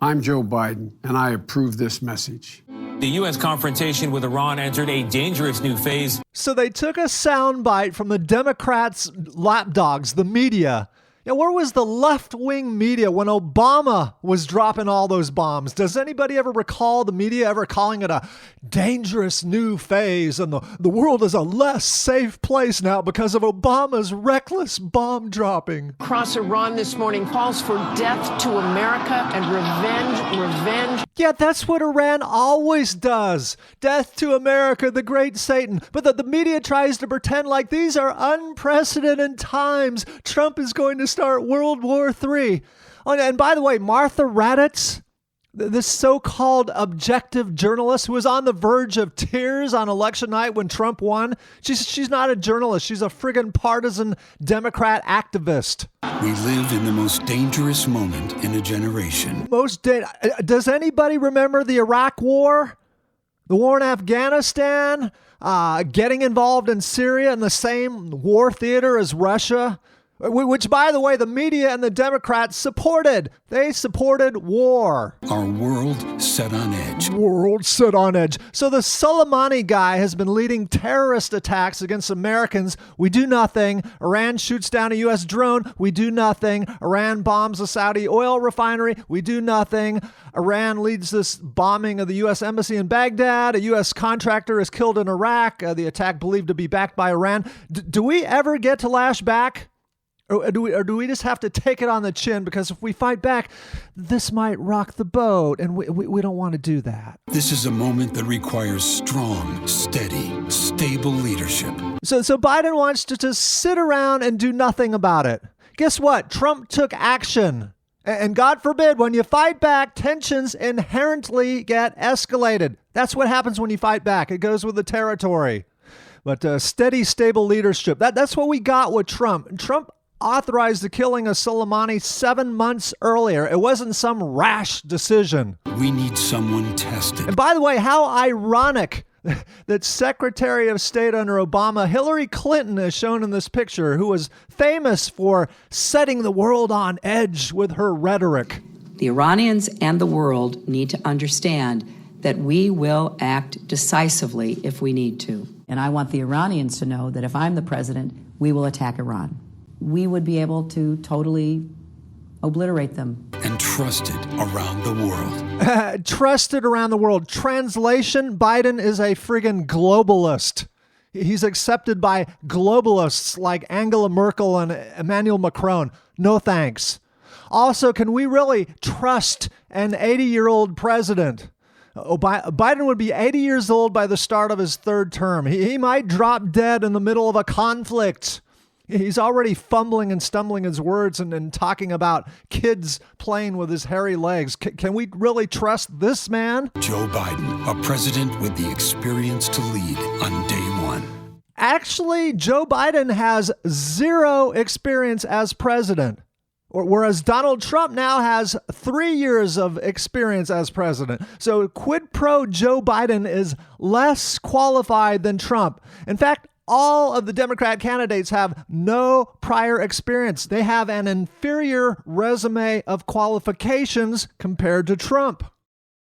I'm Joe Biden, and I approve this message. The U.S. confrontation with Iran entered a dangerous new phase. So they took a soundbite from the Democrats' lapdogs, the media. Yeah, where was the left-wing media when Obama was dropping all those bombs? Does anybody ever recall the media ever calling it a dangerous new phase and the world is a less safe place now because of Obama's reckless bomb dropping? Across Iran this morning calls for death to America and revenge. Yeah, that's what Iran always does. Death to America, the great Satan. But the media tries to pretend like these are unprecedented times. Trump is going to start World War III. Oh, and by the way, Martha Raddatz, this so-called objective journalist who was on the verge of tears on election night when Trump won, she's not a journalist. She's a friggin' partisan Democrat activist. We live in the most dangerous moment in a generation. Does anybody remember the Iraq War? The war in Afghanistan? Getting involved in Syria in the same war theater as Russia? Which, by the way, the media and the Democrats supported. They supported war. Our world set on edge. World set on edge. So the Soleimani guy has been leading terrorist attacks against Americans. We do nothing. Iran shoots down a U.S. drone. We do nothing. Iran bombs a Saudi oil refinery. We do nothing. Iran leads this bombing of the U.S. embassy in Baghdad. A U.S. contractor is killed in Iraq. The attack believed to be backed by Iran. Do we ever get to lash back? Or do we just have to take it on the chin? Because if we fight back, this might rock the boat, and we don't want to do that. This is a moment that requires strong, steady, stable leadership. So Biden wants to just sit around and do nothing about it. Guess what? Trump took action. And God forbid, when you fight back, tensions inherently get escalated. That's what happens when you fight back. It goes with the territory. But steady, stable leadership, that's what we got with Trump. Trump authorized the killing of Soleimani 7 months earlier. It wasn't some rash decision. We need someone tested. And by the way, how ironic that Secretary of State under Obama, Hillary Clinton, is shown in this picture, who was famous for setting the world on edge with her rhetoric. The Iranians and the world need to understand that we will act decisively if we need to. And I want the Iranians to know that if I'm the president, we will attack Iran. We would be able to totally obliterate them. And trusted around the world. Trusted around the world. Translation, Biden is a friggin' globalist. He's accepted by globalists like Angela Merkel and Emmanuel Macron. No thanks. Also, can we really trust an 80-year-old president? Biden would be 80 years old by the start of his third term. He might drop dead in the middle of a conflict. He's already fumbling and stumbling his words and talking about kids playing with his hairy legs. Can we really trust this man? Joe Biden, a president with the experience to lead on day one. Actually, Joe Biden has zero experience as president, whereas Donald Trump now has 3 years of experience as president. So quid pro Joe Biden is less qualified than Trump. In fact, all of the Democrat candidates have no prior experience. They have an inferior resume of qualifications compared to Trump.